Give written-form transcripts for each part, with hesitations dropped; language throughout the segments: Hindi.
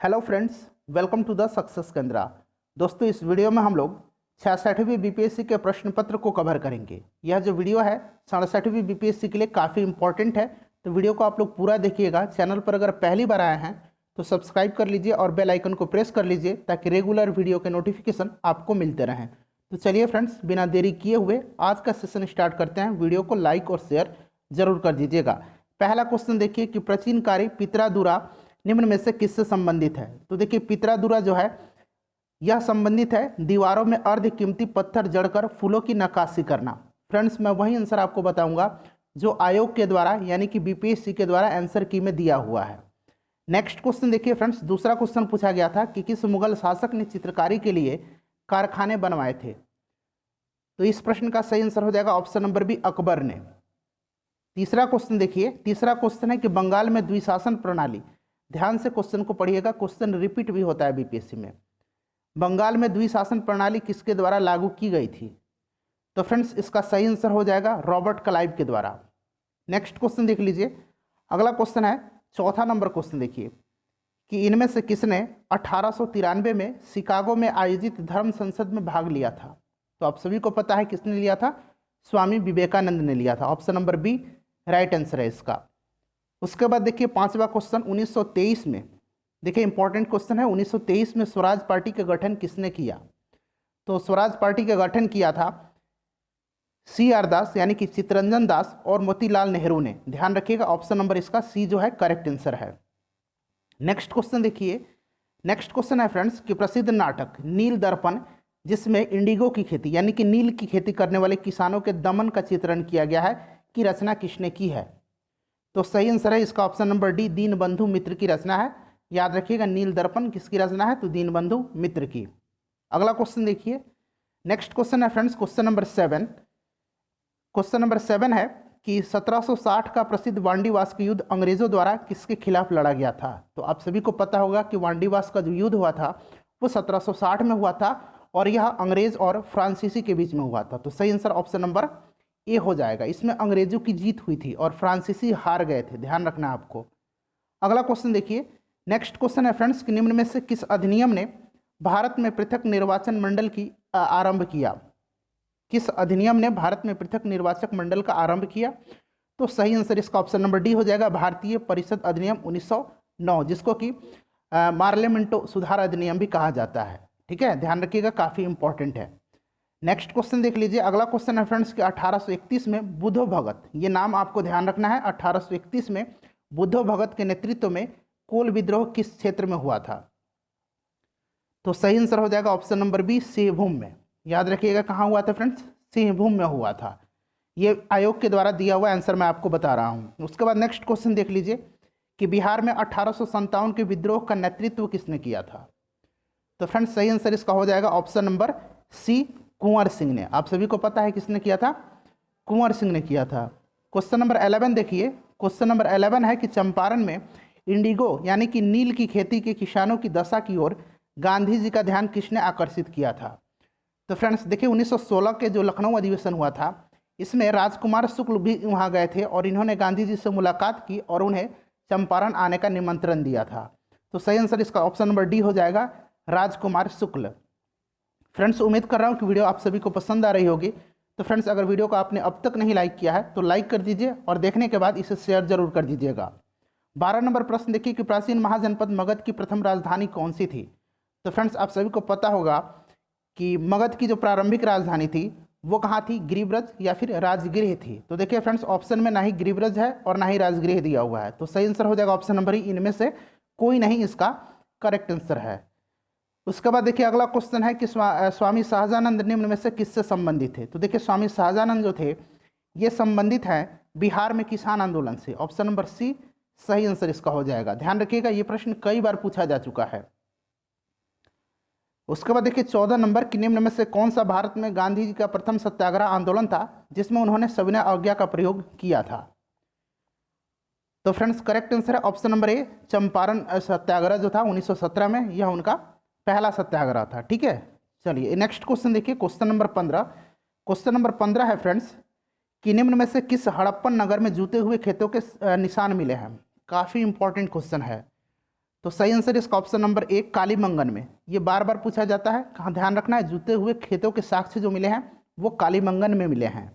Hello friends, welcome to the success Kendra. दोस्तों, इस वीडियो में हम लोग 66वीं बीपीएससी के प्रश्न पत्र को कवर करेंगे। यह जो वीडियो है 67वीं बीपीएससी के लिए काफ़ी इंपॉर्टेंट है, तो वीडियो को आप लोग पूरा देखिएगा। चैनल पर अगर पहली बार आए हैं तो सब्सक्राइब कर लीजिए और बेल आइकन को प्रेस कर लीजिए ताकि रेगुलर वीडियो के नोटिफिकेशन आपको मिलते रहें। तो चलिए फ्रेंड्स, बिना देरी किए हुए आज का सेशन स्टार्ट करते हैं। वीडियो को लाइक और शेयर जरूर कर दीजिएगा। पहला क्वेश्चन देखिए कि प्राचीन काल पित्रादुरा निम्न में से किससे संबंधित है। तो देखिए, पित्रादुरा जो है यह संबंधित है दीवारों में अर्ध कीमती पत्थर जड़कर फूलों की नक्काशी करना। फ्रेंड्स, मैं वही आंसर आपको बताऊंगा जो आयोग के द्वारा यानी कि बीपीएससी के द्वारा आंसर की में दिया हुआ है। नेक्स्ट क्वेश्चन देखिए फ्रेंड्स, दूसरा क्वेश्चन पूछा गया था कि किस मुगल शासक ने चित्रकारी के लिए कारखाने बनवाए थे। तो इस प्रश्न का सही आंसर हो जाएगा ऑप्शन नंबर बी, अकबर ने। तीसरा क्वेश्चन देखिए, तीसरा क्वेश्चन है कि बंगाल में द्विशासन प्रणाली, ध्यान से क्वेश्चन को पढ़िएगा, क्वेश्चन रिपीट भी होता है बीपीएससी में। बंगाल में द्विशासन प्रणाली किसके द्वारा लागू की गई थी। तो फ्रेंड्स, इसका सही आंसर हो जाएगा रॉबर्ट क्लाइव के द्वारा। नेक्स्ट क्वेश्चन देख लीजिए, अगला क्वेश्चन है चौथा नंबर क्वेश्चन देखिए कि इनमें से किसने 1893 में शिकागो में आयोजित धर्म संसद में भाग लिया था। तो आप सभी को पता है किसने लिया था, स्वामी विवेकानंद ने लिया था। Option number B right answer है इसका। उसके बाद देखिए पांचवा क्वेश्चन, 1923 में, देखिए इंपॉर्टेंट क्वेश्चन है, 1923 में स्वराज पार्टी का गठन किसने किया। तो स्वराज पार्टी का गठन किया था CR दास यानी कि चित्तरंजन दास और मोतीलाल नेहरू ने। ध्यान रखिएगा, ऑप्शन नंबर इसका सी जो है करेक्ट आंसर है। नेक्स्ट क्वेश्चन देखिए, नेक्स्ट क्वेश्चन है फ्रेंड्स कि प्रसिद्ध नाटक नील दर्पण, जिसमें इंडिगो की खेती यानी कि नील की खेती करने वाले किसानों के दमन का चित्रण किया गया है, की रचना किसने की है। तो सही आंसर है इसका ऑप्शन नंबर डी, दीनबंधु मित्र की रचना है। याद रखिएगा, नील दर्पण किसकी रचना है, तो दीनबंधु मित्र की। अगला क्वेश्चन देखिए, नेक्स्ट क्वेश्चन है friends question number 7। Question number 7 है कि 1760 का प्रसिद्ध वांडीवास का युद्ध अंग्रेजों द्वारा किसके खिलाफ लड़ा गया था। तो आप सभी को पता होगा कि वांडीवास का जो युद्ध हुआ था वो 1760 में हुआ था और यह अंग्रेज और फ्रांसीसी के बीच में हुआ था। तो सही आंसर ऑप्शन नंबर ए हो जाएगा। इसमें अंग्रेजों की जीत हुई थी और फ्रांसीसी हार गए थे, ध्यान रखना आपको। अगला क्वेश्चन देखिए, नेक्स्ट क्वेश्चन है फ्रेंड्स कि निम्न में से किस अधिनियम ने भारत में पृथक निर्वाचन मंडल की आरंभ किया। किस अधिनियम ने भारत में पृथक निर्वाचक मंडल का आरंभ किया। तो सही आंसर इसका ऑप्शन नंबर डी हो जाएगा, भारतीय परिषद अधिनियम 1909, जिसको कि पार्लियामेंटो सुधार अधिनियम भी कहा जाता है। ठीक है, ध्यान रखिएगा, काफी इंपॉर्टेंट है। नेक्स्ट क्वेश्चन देख लीजिए, अगला क्वेश्चन है फ्रेंड्स कि 1831 में बुद्धो भगत, ये नाम आपको ध्यान रखना है, 1831 में बुद्धो भगत के नेतृत्व में कोल विद्रोह किस क्षेत्र में हुआ था। तो सही आंसर हो जाएगा ऑप्शन नंबर बी, सिंहभूम में। याद रखिएगा कहाँ हुआ था फ्रेंड्स, सिंहभूम में हुआ था। ये आयोग के द्वारा दिया हुआ आंसर मैं आपको बता रहा हूँ। उसके बाद नेक्स्ट क्वेश्चन देख लीजिए कि बिहार में 1857 के विद्रोह का नेतृत्व किसने किया था। तो फ्रेंड्स, सही आंसर इसका हो जाएगा ऑप्शन नंबर सी, कुंवर सिंह ने। आप सभी को पता है किसने किया था, कुंवर सिंह ने किया था। क्वेश्चन नंबर 11 देखिए, क्वेश्चन नंबर 11 है कि चंपारण में इंडिगो यानी कि नील की खेती के किसानों की दशा की ओर गांधी जी का ध्यान किसने आकर्षित किया था। तो फ्रेंड्स देखिए, 1916 के जो लखनऊ अधिवेशन हुआ था, इसमें राजकुमार शुक्ल भी वहाँ गए थे और इन्होंने गांधी जी से मुलाकात की और उन्हें चंपारण आने का निमंत्रण दिया था। तो सही आंसर इसका ऑप्शन नंबर डी हो जाएगा, राजकुमार शुक्ल। फ्रेंड्स, उम्मीद कर रहा हूँ कि वीडियो आप सभी को पसंद आ रही होगी। तो फ्रेंड्स, अगर वीडियो को आपने अब तक नहीं लाइक किया है तो लाइक कर दीजिए और देखने के बाद इसे शेयर जरूर कर दीजिएगा। 12 नंबर प्रश्न देखिए कि प्राचीन महाजनपद मगध की प्रथम राजधानी कौन सी थी। तो फ्रेंड्स, आप सभी को पता होगा कि मगध की जो प्रारंभिक राजधानी थी वो कहाँ थी, गिरिब्रज या फिर राजगृह थी। तो देखिए फ्रेंड्स, ऑप्शन में ना ही गिरिब्रज है और ना ही राजगृह दिया हुआ है। तो सही आंसर हो जाएगा ऑप्शन नंबर ई, इनमें से कोई नहीं इसका करेक्ट आंसर है। उसके बाद देखिए अगला क्वेश्चन है कि स्वामी शाहजानंद निम्न में से किससे संबंधित थे। तो देखिए, स्वामी शाहजानंद जो थे ये संबंधित हैं बिहार में किसान आंदोलन से। ऑप्शन नंबर सी सही आंसर इसका हो जाएगा। ध्यान रखिएगा, ये प्रश्न कई बार पूछा जा चुका है। उसके बाद देखिए 14 नंबर कि निम्न में से कौन सा भारत में गांधी जी का प्रथम सत्याग्रह आंदोलन था जिसमें उन्होंने सविनय अवज्ञा का प्रयोग किया था। तो फ्रेंड्स, करेक्ट आंसर है ऑप्शन नंबर ए, चंपारण सत्याग्रह जो था 1917 में, यह उनका पहला सत्याग्रह था। ठीक है, चलिए नेक्स्ट क्वेश्चन देखिए, क्वेश्चन नंबर 15। क्वेश्चन नंबर 15 है फ्रेंड्स कि निम्न में से किस हड़प्पन नगर में जूते हुए खेतों के निशान मिले हैं। काफ़ी इंपॉर्टेंट क्वेश्चन है। तो सही आंसर इसका ऑप्शन नंबर ए कालीमंगन में। ये बार बार पूछा जाता है, कहाँ ध्यान रखना है, जुते हुए खेतों के साक्ष्य जो मिले हैं वो कालीमंगन में मिले हैं।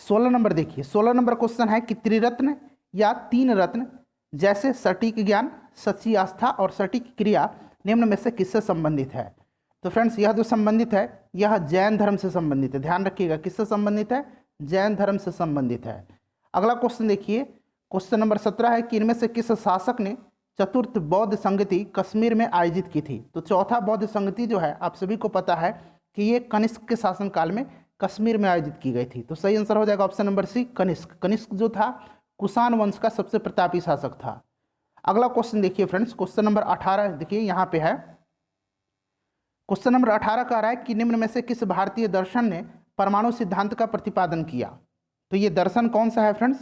16 नंबर देखिए, 16 नंबर क्वेश्चन है कि त्रिरत्न या तीन रत्न जैसे सटीक ज्ञान, सच्ची आस्था और सटीक क्रिया निम्न में से किससे संबंधित है। तो फ्रेंड्स यह जो संबंधित है यह जैन धर्म से संबंधित है। ध्यान रखिएगा किससे संबंधित है, जैन धर्म से संबंधित है। अगला क्वेश्चन देखिए, क्वेश्चन नंबर 17 है कि इनमें से किस शासक ने चतुर्थ बौद्ध संगति कश्मीर में आयोजित की थी। तो चौथा बौद्ध संगति जो है आप सभी को पता है कि ये कनिष्क के शासनकाल में कश्मीर में आयोजित की गई थी। तो सही आंसर हो जाएगा option number C Kanishka. Kanishka जो था कुषाण वंश का सबसे प्रतापी शासक था। अगला क्वेश्चन देखिए फ्रेंड्स, क्वेश्चन नंबर 18 देखिए यहाँ पे है। क्वेश्चन नंबर 18 कह रहा है कि निम्न में से किस भारतीय दर्शन ने परमाणु सिद्धांत का प्रतिपादन किया। तो ये दर्शन कौन सा है फ्रेंड्स,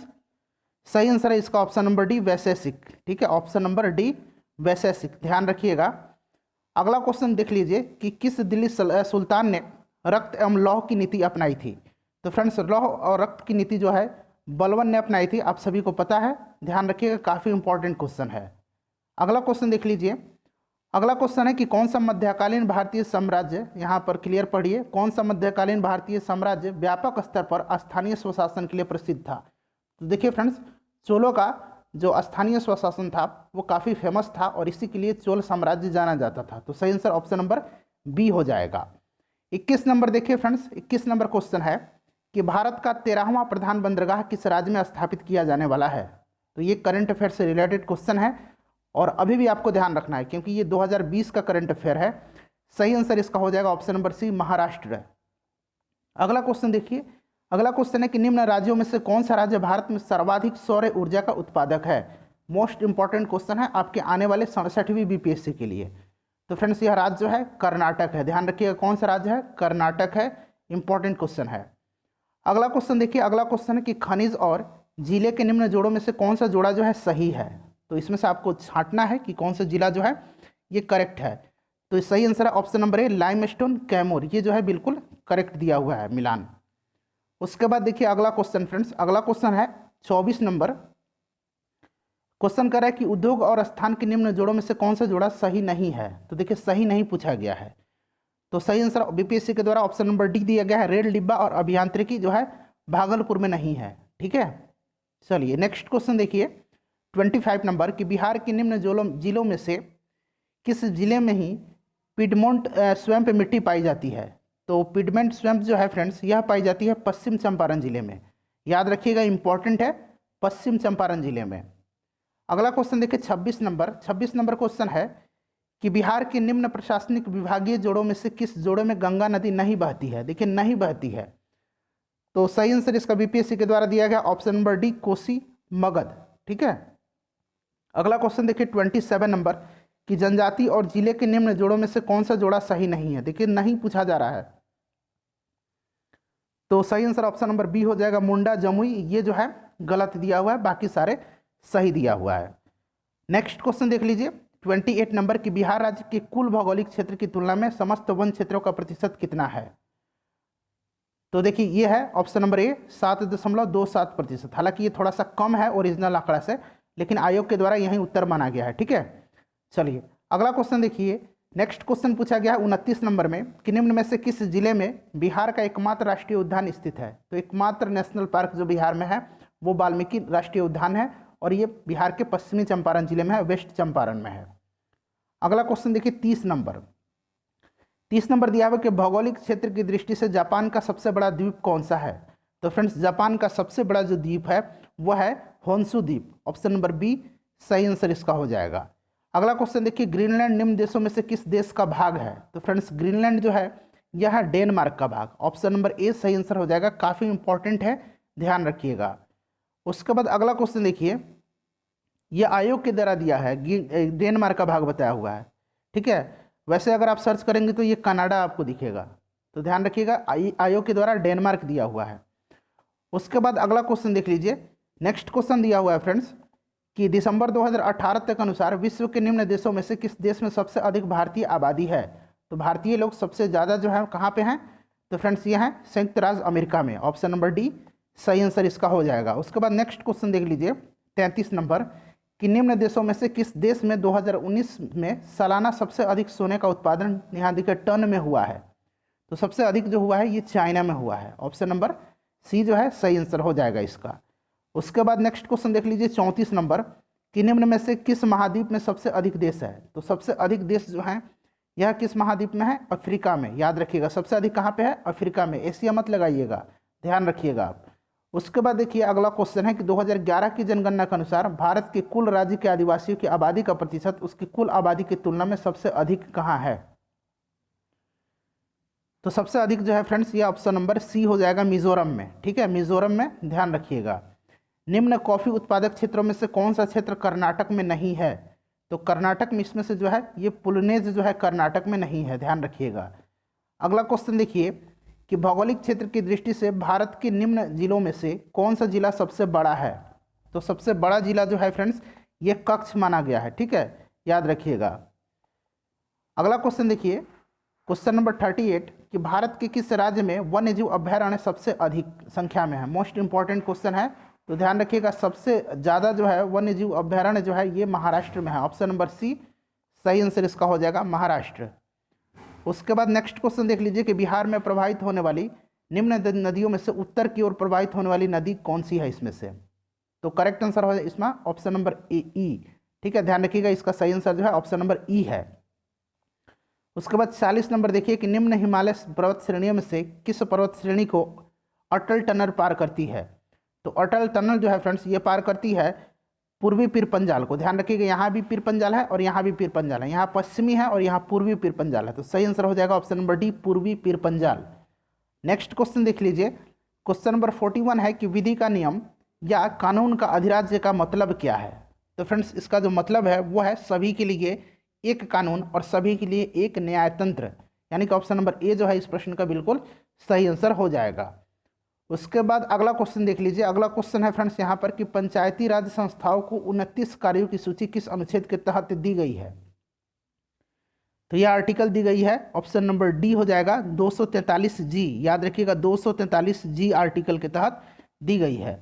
सही आंसर है इसका ऑप्शन नंबर डी वैशेषिक। ठीक है, ऑप्शन नंबर डी वैशेषिक, ध्यान रखिएगा। अगला क्वेश्चन देख लीजिए कि किस दिल्ली सुल्तान ने रक्त एवं लौह की नीति अपनाई थी। तो फ्रेंड्स लौह और रक्त की नीति जो है बलबन ने अपनाई थी, आप सभी को पता है, ध्यान रखिएगा, काफ़ी इंपॉर्टेंट क्वेश्चन है। अगला क्वेश्चन देख लीजिए। अगला क्वेश्चन है कि कौन सा मध्यकालीन भारतीय साम्राज्य, यहाँ पर क्लियर पढ़िए, कौन सा मध्यकालीन भारतीय साम्राज्य व्यापक स्तर पर स्थानीय स्वशासन के लिए प्रसिद्ध था। तो देखिए फ्रेंड्स, चोलों का जो स्थानीय स्वशासन था वो काफ़ी फेमस था और इसी के लिए चोल साम्राज्य जाना जाता था। तो सही आंसर ऑप्शन नंबर बी हो जाएगा। 21 नंबर देखिए फ्रेंड्स, 21 नंबर क्वेश्चन है कि भारत का 13वां प्रधान बंदरगाह किस राज्य में स्थापित किया जाने वाला है। तो ये करंट अफेयर से रिलेटेड क्वेश्चन है और अभी भी आपको ध्यान रखना है क्योंकि ये 2020 का करंट अफेयर है। सही आंसर इसका हो जाएगा ऑप्शन नंबर सी महाराष्ट्र। अगला क्वेश्चन देखिए, अगला क्वेश्चन है कि निम्न राज्यों में से कौन सा राज्य भारत में सर्वाधिक सौर ऊर्जा का उत्पादक है। मोस्ट इंपॉर्टेंट क्वेश्चन है आपके आने वाले 67वीं बीपीएससी के लिए। तो फ्रेंड्स यह राज्य जो है कर्नाटक है। ध्यान रखिएगा कौन सा राज्य है, कर्नाटक है। इंपॉर्टेंट क्वेश्चन है। अगला क्वेश्चन देखिए, अगला क्वेश्चन है कि खनिज और जिले के निम्न जोड़ों में से कौन सा जोड़ा जो है सही है। तो इसमें से आपको छांटना है कि कौन सा जिला जो है ये करेक्ट है। तो सही आंसर है ऑप्शन नंबर ए लाइमस्टोन कैमूर, ये जो है बिल्कुल करेक्ट दिया हुआ है मिलान। उसके बाद देखिए अगला क्वेश्चन फ्रेंड्स, अगला क्वेश्चन है 24 नंबर। क्वेश्चन कर रहा है कि उद्योग और स्थान के निम्न जोड़ों में से कौन सा जोड़ा सही नहीं है। तो देखिए सही नहीं पूछा गया है। तो सही आंसर बीपीएससी के द्वारा ऑप्शन नंबर डी दिया गया है, रेल डिब्बा और अभियांत्रिकी जो है भागलपुर में नहीं है। ठीक है, चलिए नेक्स्ट क्वेश्चन देखिए 25 नंबर कि बिहार के निम्न जिलों में से किस जिले में ही पिडमोंट स्वैम्प मिट्टी पाई जाती है। तो पिडमेंट स्वैम्प जो है फ्रेंड्स यह पाई जाती है पश्चिम चंपारण जिले में। याद रखिएगा इंपॉर्टेंट है, पश्चिम चंपारण जिले में। अगला क्वेश्चन देखिए 26 नंबर। 26 नंबर क्वेश्चन है कि बिहार के निम्न प्रशासनिक विभागीय जोड़ों में से किस जोड़े में गंगा नदी नहीं बहती है। देखिए नहीं बहती है। तो सही आंसर इसका बीपीएससी के द्वारा दिया गया option number D Kosi Magadh. ठीक है, अगला क्वेश्चन देखिए 27 नंबर कि जनजाति और जिले के निम्न जोड़ों में से कौन सा जोड़ा सही नहीं है। देखिए नहीं पूछा जा रहा है। तो सही आंसर ऑप्शन नंबर बी हो जाएगा मुंडा जमुई, ये जो है गलत दिया हुआ है, बाकी सारे सही दिया हुआ है। नेक्स्ट क्वेश्चन देख लीजिए 28 नंबर कि बिहार राज्य के कुल भौगोलिक क्षेत्र की तुलना में समस्त वन क्षेत्रों का प्रतिशत कितना है। तो देखिए ये है ऑप्शन नंबर ए 7.27%। हालांकि ये थोड़ा सा कम है ओरिजिनल आंकड़ा से, लेकिन आयोग के द्वारा यही उत्तर माना गया है। ठीक है, चलिए अगला क्वेश्चन देखिए। नेक्स्ट क्वेश्चन पूछा गया 29 नंबर में कि निम्न में से किस जिले में बिहार का एकमात्र राष्ट्रीय उद्यान स्थित है। तो एकमात्र नेशनल पार्क जो बिहार में है वो वाल्मीकि राष्ट्रीय उद्यान है और ये बिहार के पश्चिमी चंपारण जिले में है, वेस्ट चंपारण में है। अगला क्वेश्चन देखिए 30 नंबर। 30 नंबर दिया हुआ कि भौगोलिक क्षेत्र की दृष्टि से जापान का सबसे बड़ा द्वीप कौन सा है। तो फ्रेंड्स जापान का सबसे बड़ा जो द्वीप है वह है होन्शु द्वीप। ऑप्शन नंबर बी सही आंसर इसका हो जाएगा। अगला क्वेश्चन देखिए ग्रीनलैंड निम्न देशों में से किस देश का भाग है। तो फ्रेंड्स ग्रीनलैंड जो है यह है डेनमार्क का भाग। ऑप्शन नंबर ए सही आंसर हो जाएगा, काफ़ी इंपॉर्टेंट है, ध्यान रखिएगा। उसके बाद अगला क्वेश्चन देखिए, यह आयोग के द्वारा दिया है, डेनमार्क का भाग बताया हुआ है। ठीक है, वैसे अगर आप सर्च करेंगे तो ये कनाडा आपको दिखेगा, तो ध्यान रखिएगा आयोग के द्वारा डेनमार्क दिया हुआ है। उसके बाद अगला क्वेश्चन देख लीजिए। नेक्स्ट क्वेश्चन दिया हुआ है फ्रेंड्स कि दिसंबर 2018 तक अनुसार विश्व के निम्न देशों में से किस देश में सबसे अधिक भारतीय आबादी है। तो भारतीय लोग सबसे ज़्यादा जो है कहाँ पे हैं। तो फ्रेंड्स ये हैं संयुक्त राज्य अमेरिका में। ऑप्शन नंबर डी सही आंसर इसका हो जाएगा। उसके बाद नेक्स्ट क्वेश्चन देख लीजिए 33 नंबर कि निम्न देशों में से किस देश में 2019 में सालाना सबसे अधिक सोने का उत्पादन यहाँ देखिए टन में हुआ है। तो सबसे अधिक जो हुआ है ये चाइना में हुआ है। ऑप्शन नंबर सी जो है सही आंसर हो जाएगा इसका। उसके बाद नेक्स्ट क्वेश्चन देख लीजिए 34 नंबर, कि निम्न में से किस महाद्वीप में सबसे अधिक देश है। तो सबसे अधिक देश जो है यह किस महाद्वीप में है, अफ्रीका में। याद रखिएगा सबसे अधिक कहाँ पे है, अफ्रीका में, एशिया मत लगाइएगा, ध्यान रखिएगा आप। उसके बाद देखिए अगला क्वेश्चन है कि 2011 की जनगणना के अनुसार भारत के कुल राज्य के आदिवासियों की आबादी का प्रतिशत उसकी कुल आबादी की तुलना में सबसे अधिक कहाँ है। तो सबसे अधिक जो है फ्रेंड्स ये ऑप्शन नंबर सी हो जाएगा, मिजोरम में। ठीक है, मिजोरम में, ध्यान रखिएगा। निम्न कॉफी उत्पादक क्षेत्रों में से कौन सा क्षेत्र कर्नाटक में नहीं है। तो कर्नाटक में इसमें से जो है ये पुलनेज जो है कर्नाटक में नहीं है, ध्यान रखिएगा। अगला क्वेश्चन देखिए कि भौगोलिक क्षेत्र की दृष्टि से भारत के निम्न जिलों में से कौन सा जिला सबसे बड़ा है। तो सबसे बड़ा जिला जो है फ्रेंड्स ये कच्छ माना गया है। ठीक है, याद रखिएगा। अगला क्वेश्चन देखिए क्वेश्चन नंबर 38, कि भारत के किस राज्य में वन्यजीव अभ्यारण्य सबसे अधिक संख्या में है। मोस्ट इंपॉर्टेंट क्वेश्चन है, तो ध्यान रखिएगा सबसे ज़्यादा जो है वन्यजीव अभ्यारण्य जो है ये महाराष्ट्र में है। ऑप्शन नंबर सी सही आंसर इसका हो जाएगा, महाराष्ट्र। उसके बाद नेक्स्ट क्वेश्चन देख लीजिए कि बिहार में प्रवाहित होने वाली निम्न नदियों में से उत्तर की ओर प्रवाहित होने वाली नदी कौन सी है इसमें से। तो करेक्ट आंसर हो जाए इसमें ऑप्शन नंबर ई। ठीक है, ध्यान रखिएगा इसका सही आंसर जो है ऑप्शन नंबर ई है। उसके बाद 40 नंबर देखिए कि निम्न हिमालय पर्वत श्रेणियों में से किस पर्वत श्रेणी को अटल टनल पार करती है। तो अटल टनल जो है फ्रेंड्स ये पार करती है पूर्वी पीर पंजाल को। ध्यान रखिएगा यहाँ भी पीर पंजाल है और यहाँ भी पीर पंजाल है, यहाँ पश्चिमी है और यहाँ पूर्वी पीर पंजाल है। तो सही आंसर हो जाएगा ऑप्शन नंबर डी, पूर्वी पीर पंजाल। नेक्स्ट क्वेश्चन देख लीजिए क्वेश्चन नंबर 41 है कि विधि का नियम या कानून का अधिराज्य का मतलब क्या है। तो फ्रेंड्स इसका जो मतलब है वो है सभी के लिए एक कानून और सभी के लिए एक न्यायतंत्र, यानी कि ऑप्शन नंबर ए जो है इस प्रश्न का बिल्कुल सही आंसर हो जाएगा। उसके बाद अगला क्वेश्चन देख लीजिए। अगला क्वेश्चन है फ्रेंड्स यहाँ पर कि पंचायती राज संस्थाओं को 29 कार्यों की सूची किस अनुच्छेद के तहत दी गई है। तो यह आर्टिकल दी गई है, ऑप्शन नंबर डी हो जाएगा 243 जी। याद रखिएगा 243 जी आर्टिकल के तहत दी गई है।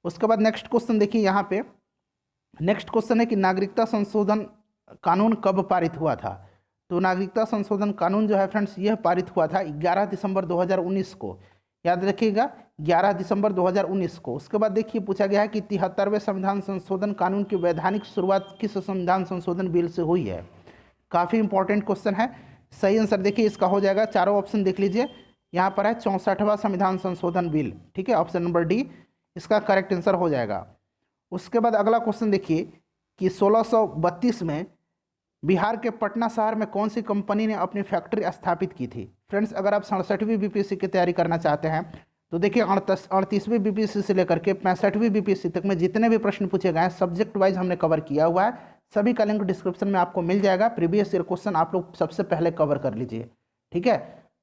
उसके बाद नेक्स्ट क्वेश्चन देखिए यहाँ पे नेक्स्ट क्वेश्चन है कि नागरिकता संशोधन कानून कब पारित हुआ था। तो नागरिकता संशोधन कानून जो है फ्रेंड्स यह पारित हुआ था 11 दिसंबर 2019 को। याद रखिएगा 11 दिसंबर 2019 को। उसके बाद देखिए पूछा गया है कि 73वें संविधान संशोधन कानून की वैधानिक शुरुआत किस संविधान संशोधन बिल से हुई है। काफ़ी इंपॉर्टेंट क्वेश्चन है। सही आंसर देखिए इसका हो जाएगा, चारों ऑप्शन देख लीजिए, यहाँ पर है 64वां संविधान संशोधन बिल। ठीक है, ऑप्शन नंबर डी इसका करेक्ट आंसर हो जाएगा। उसके बाद अगला क्वेश्चन देखिए कि 1632 में बिहार के पटना शहर में कौन सी कंपनी ने अपनी फैक्ट्री स्थापित की थी। फ्रेंड्स अगर आप 67वीं बीपीएससी की तैयारी करना चाहते हैं तो देखिए 38वीं बीपीएससी से लेकर के 65वीं बीपीएससी तक में जितने भी प्रश्न पूछे गए हैं सब्जेक्ट वाइज हमने कवर किया हुआ है। सभी का लिंक डिस्क्रिप्शन में आपको मिल जाएगा। प्रीवियस ईयर क्वेश्चन आप लोग सबसे पहले कवर कर लीजिए। ठीक है,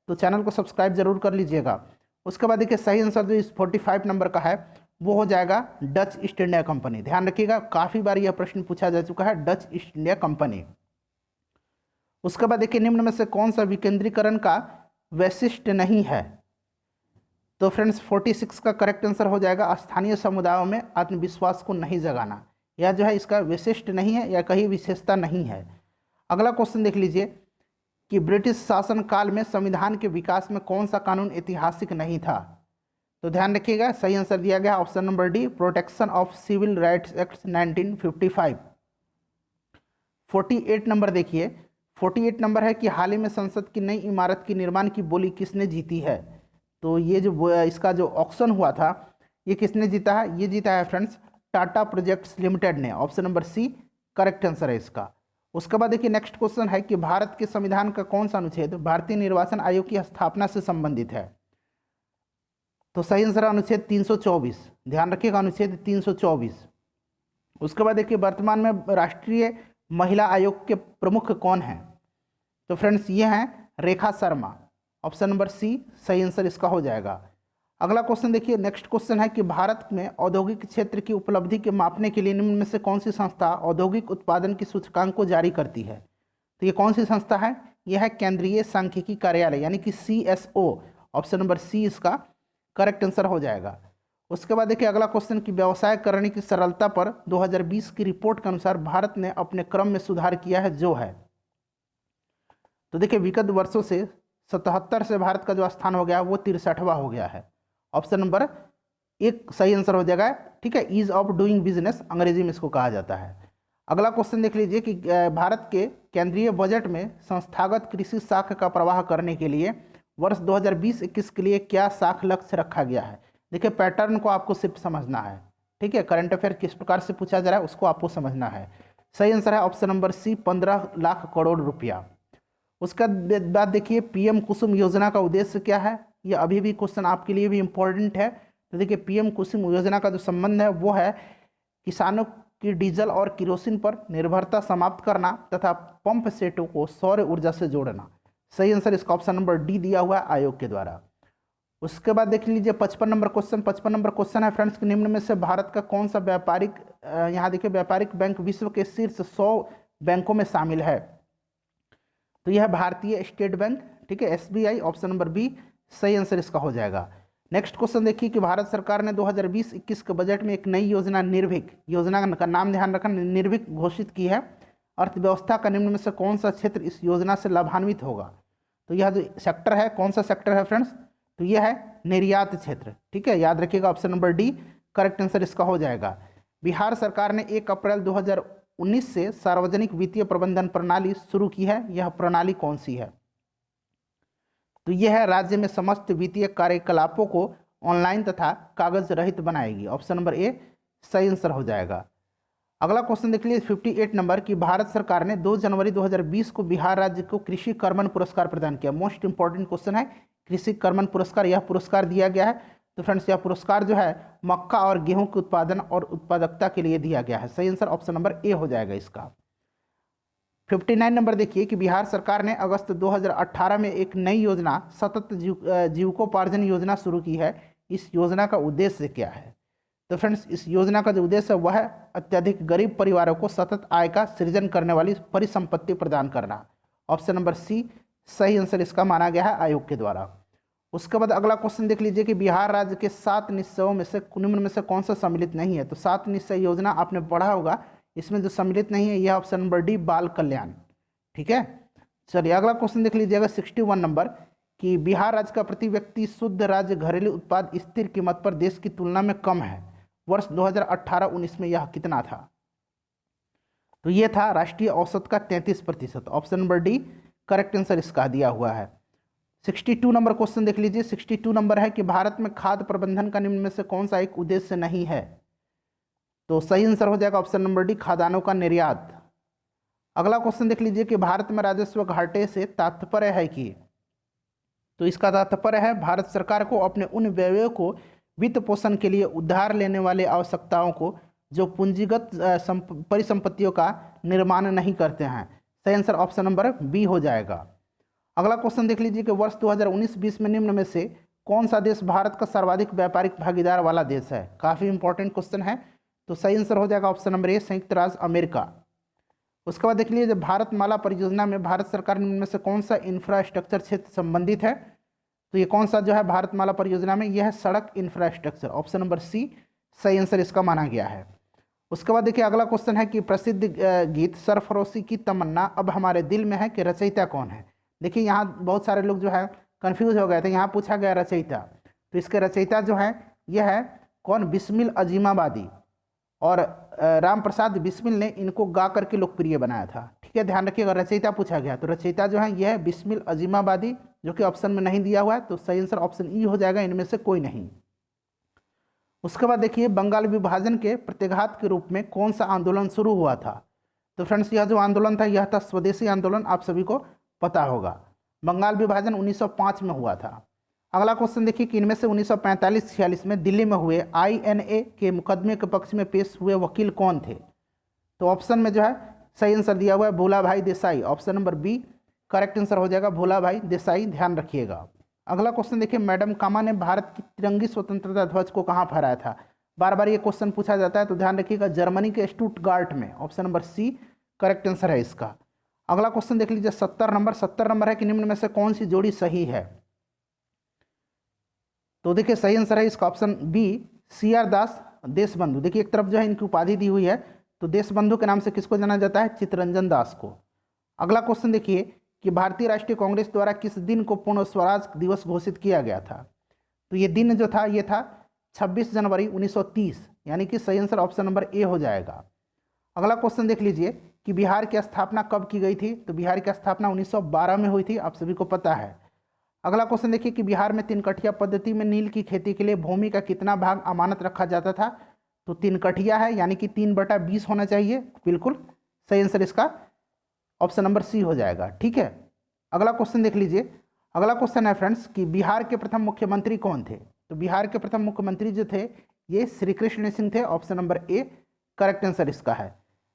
तो चैनल को सब्सक्राइब जरूर कर लीजिएगा। उसके बाद देखिए सही आंसर जो इस 45 नंबर का है वो हो जाएगा डच ईस्ट इंडिया कंपनी। ध्यान रखिएगा काफ़ी बार यह प्रश्न पूछा जा चुका है, डच ईस्ट इंडिया कंपनी। उसके बाद देखिए निम्न में से कौन सा विकेंद्रीकरण का वैशिष्ट्य नहीं है। तो फ्रेंड्स 46 का करेक्ट आंसर हो जाएगा स्थानीय समुदायों में आत्मविश्वास को नहीं जगाना। यह जो है इसका विशिष्ट नहीं है या कहीं विशेषता नहीं है। अगला क्वेश्चन देख लीजिए कि ब्रिटिश शासन काल में संविधान के विकास में कौन सा कानून ऐतिहासिक नहीं था। तो ध्यान रखिएगा सही आंसर दिया गया option number D, protection of civil rights act 1955। 48 number देखिए 48 नंबर है कि हाल ही में संसद की नई इमारत की निर्माण की बोली किसने जीती है। तो ये जो इसका जो ऑक्शन हुआ था ये किसने जीता है, ये जीता है फ्रेंड्स टाटा प्रोजेक्ट्स लिमिटेड ने। Option number C correct answer है इसका। उसके बाद देखिए नेक्स्ट क्वेश्चन है कि भारत के संविधान का कौन सा अनुच्छेद भारतीय निर्वाचन आयोग की स्थापना से संबंधित है। तो सही आंसर है अनुच्छेद 324। ध्यान रखिएगा अनुच्छेद 324। उसके बाद देखिए वर्तमान में राष्ट्रीय महिला आयोग के प्रमुख कौन हैं। तो फ्रेंड्स ये हैं रेखा शर्मा। ऑप्शन नंबर सी सही आंसर इसका हो जाएगा। अगला क्वेश्चन देखिए नेक्स्ट क्वेश्चन है कि भारत में औद्योगिक क्षेत्र की उपलब्धि के मापने के लिए निम्न में से कौन सी संस्था औद्योगिक उत्पादन की सूचकांक को जारी करती है। तो ये कौन सी संस्था है, यह है केंद्रीय सांख्यिकी कार्यालय यानी कि CSO। ऑप्शन नंबर सी इसका करेक्ट आंसर हो जाएगा। उसके बाद देखिए अगला क्वेश्चन की व्यवसाय करने की सरलता पर 2020 की रिपोर्ट के अनुसार भारत ने अपने क्रम में सुधार किया है, जो है। तो देखिए विगत वर्षों से 77 से भारत का जो स्थान हो गया वो 63वां हो गया है। ऑप्शन नंबर एक सही आंसर हो जाएगा, ठीक है। ईज ऑफ डूइंग बिजनेस अंग्रेजी में इसको कहा जाता है। अगला क्वेश्चन देख लीजिए कि भारत के केंद्रीय बजट में संस्थागत कृषि साख का प्रवाह करने के लिए वर्ष 2020-21 के लिए क्या साख लक्ष्य रखा गया है। देखिए पैटर्न को आपको सिर्फ समझना है, ठीक है। करंट अफेयर किस प्रकार से पूछा जा रहा है उसको आपको समझना है। सही आंसर है option number C, 15 lakh crore रुपया। उसका बाद देखिए पीएम कुसुम योजना का उद्देश्य क्या है, ये अभी भी क्वेश्चन आपके लिए भी इम्पोर्टेंट है। तो देखिए पीएम कुसुम योजना का जो संबंध है वो है किसानों की डीजल और किरोसिन पर निर्भरता समाप्त करना तथा पंप सेटों को सौर ऊर्जा से जोड़ना। सही आंसर इसका ऑप्शन नंबर डी दिया हुआ है आयोग के द्वारा। उसके बाद देख लीजिए 55 नंबर क्वेश्चन। 55 नंबर क्वेश्चन है फ्रेंड्स कि निम्न में से भारत का कौन सा व्यापारिक यहाँ देखिए व्यापारिक बैंक विश्व के शीर्ष 100 बैंकों में शामिल है। तो यह भारतीय स्टेट बैंक, ठीक है, एसबीआई। ऑप्शन नंबर बी सही आंसर इसका हो जाएगा। नेक्स्ट क्वेश्चन देखिए कि भारत सरकार ने 2020-21 के बजट में एक नई योजना निर्भीक, योजना का नाम ध्यान रखना, निर्भीक घोषित की है। अर्थव्यवस्था का निम्न में से कौन सा क्षेत्र इस योजना से लाभान्वित होगा। तो यह जो सेक्टर है कौन सा सेक्टर है फ्रेंड्स, तो यह है निर्यात क्षेत्र, ठीक है, याद रखिएगा। Option number D correct answer इसका हो जाएगा। बिहार सरकार ने 1 अप्रैल 2019 से सार्वजनिक वित्तीय प्रबंधन प्रणाली शुरू की है, यह प्रणाली कौन सी है। तो यह है राज्य में समस्त वित्तीय कार्यकलापों को ऑनलाइन तथा कागज रहित बनाएगी। ऑप्शन नंबर ए सही आंसर हो जाएगा। अगला क्वेश्चन देख लीजिए 58 नंबर की भारत सरकार ने 2 जनवरी 2020 को बिहार राज्य को कृषि कर्मण पुरस्कार प्रदान किया। मोस्ट इंपॉर्टेंट क्वेश्चन है कृषि कर्मण पुरस्कार, यह पुरस्कार दिया गया है। तो फ्रेंड्स यह पुरस्कार जो है मक्का और गेहूं के उत्पादन और उत्पादकता के लिए दिया गया है। सही आंसर ऑप्शन नंबर ए हो जाएगा इसका। 59 नंबर देखिए कि बिहार सरकार ने अगस्त 2018 में एक नई योजना सतत जीविकोपार्जन योजना शुरू की है। इस योजना का उद्देश्य क्या है। तो फ्रेंड्स इस योजना का जो उद्देश्य है वह है अत्यधिक गरीब परिवारों को सतत आय का सृजन करने वाली परिसंपत्ति प्रदान करना। ऑप्शन नंबर सी सही आंसर इसका माना गया है आयोग के द्वारा। उसके बाद अगला क्वेश्चन देख लीजिए कि बिहार राज्य के 7 निश्चयों में से निम्न में से कौन सा सम्मिलित नहीं है। तो 7 निश्चय योजना आपने पढ़ा होगा, इसमें जो सम्मिलित नहीं है यह ऑप्शन नंबर डी बाल कल्याण, ठीक है। चलिए अगला क्वेश्चन देख लीजिएगा 61 नंबर कि बिहार राज्य का प्रति व्यक्ति शुद्ध राज्य घरेलू उत्पाद स्थिर कीमत पर देश की तुलना में कम है। वर्ष 2018-19 में यह कितना था। तो यह था राष्ट्रीय औसत का 33%। Option number D correct answer इसका दिया हुआ है। 62 नंबर क्वेश्चन देख लीजिए। 62 नंबर है कि भारत में खाद्य प्रबंधन का निम्न में से कौन सा एक उद्देश्य नहीं है। तो सही आंसर हो जाएगा ऑप्शन नंबर डी खाद्यान्नों का निर्यात। अगला क्वेश्चन देख लीजिए कि भारत में राजस्व घाटे से तात्पर्य है कि। तो इसका तात्पर्य है भारत सरकार को अपने उन व्ययों को वित्त पोषण के लिए उधार लेने वाले आवश्यकताओं को जो पूंजीगत परिसंपत्तियों का निर्माण नहीं करते हैं। सही आंसर ऑप्शन नंबर बी हो जाएगा। अगला क्वेश्चन देख लीजिए कि वर्ष 2019-20 में निम्न में से कौन सा देश भारत का सर्वाधिक व्यापारिक भागीदार वाला देश है। काफ़ी इंपॉर्टेंट क्वेश्चन है। तो सही आंसर हो जाएगा ऑप्शन नंबर ए संयुक्त राज्य अमेरिका। उसके बाद देख लीजिए जब भारत माला परियोजना में भारत सरकार निम्न में से कौन सा इंफ्रास्ट्रक्चर क्षेत्र संबंधित है। तो ये कौन सा जो है भारत माला परियोजना में यह है सड़क इंफ्रास्ट्रक्चर। ऑप्शन नंबर सी सही आंसर इसका माना गया है। उसके बाद देखिए अगला क्वेश्चन है कि प्रसिद्ध गीत सरफरोशी की तमन्ना अब हमारे दिल में है कि रचयिता कौन है। देखिए यहाँ बहुत सारे लोग जो है कंफ्यूज हो गए थे, यहाँ पूछा गया रचयिता। तो इसके रचयिता जो है यह है कौन, बिस्मिल अजीमाबादी। और राम प्रसाद बिस्मिल ने इनको गा करके लोकप्रिय बनाया था, ठीक है, ध्यान रखिएगा। रचयिता पूछा गया तो रचयिता जो है यह है बिस्मिल अजीमाबादी, जो कि ऑप्शन में नहीं दिया हुआ है। तो सही आंसर ऑप्शन ई हो जाएगा, इनमें से कोई नहीं। उसके बाद देखिए बंगाल विभाजन के प्रत्याघात के रूप में कौन सा आंदोलन शुरू हुआ था। तो फ्रेंड्स यह जो आंदोलन था यह था स्वदेशी आंदोलन, आप सभी को पता होगा। बंगाल विभाजन 1905 में हुआ था। अगला क्वेश्चन देखिए कि इनमें से 1945-46 में दिल्ली में हुए INA के मुकदमे के पक्ष में पेश हुए वकील कौन थे। तो ऑप्शन में जो है सही आंसर दिया हुआ है Bhola Bhai Desai. Option number B correct answer हो जाएगा भोला भाई देसाई, ध्यान रखिएगा। अगला क्वेश्चन देखिए मैडम कामा ने भारत की तिरंगी स्वतंत्रता ध्वज को कहाँ फहराया था। बार बार ये क्वेश्चन पूछा जाता है, तो ध्यान रखिएगा जर्मनी के स्टुटगार्ट में। Option number C correct answer है इसका। अगला क्वेश्चन देख लीजिए 70 नंबर है कि निम्न में से कौन सी जोड़ी सही है। तो देखिए सही आंसर है इसका ऑप्शन बी CR दास देशबंधु, देखिए एक तरफ जो है इनकी उपाधि दी हुई है, तो देशबंधु के नाम से किसको जाना जाता है, चित्तरंजन दास को। अगला क्वेश्चन देखिए कि भारतीय राष्ट्रीय कांग्रेस द्वारा किस दिन को पूर्ण स्वराज दिवस घोषित किया गया था। तो ये दिन जो था ये था 26 जनवरी 1930, यानी कि सही आंसर ऑप्शन नंबर ए हो जाएगा। अगला क्वेश्चन देख लीजिए कि बिहार की स्थापना कब की गई थी। तो बिहार की स्थापना 1912 में हुई थी, आप सभी को पता है। अगला क्वेश्चन देखिए कि बिहार में तीन कठिया पद्धति में नील की खेती के लिए भूमि का कितना भाग अमानत रखा जाता था। तो तीन कठिया है, यानी कि 3/20 होना चाहिए, बिल्कुल सही आंसर इसका ऑप्शन नंबर सी हो जाएगा। ठीक है, अगला क्वेश्चन देख लीजिए। अगला क्वेश्चन है फ्रेंड्स कि बिहार के प्रथम मुख्यमंत्री कौन थे। तो बिहार के प्रथम मुख्यमंत्री जो थे ये श्री कृष्ण सिंह थे, option number A correct answer इसका है।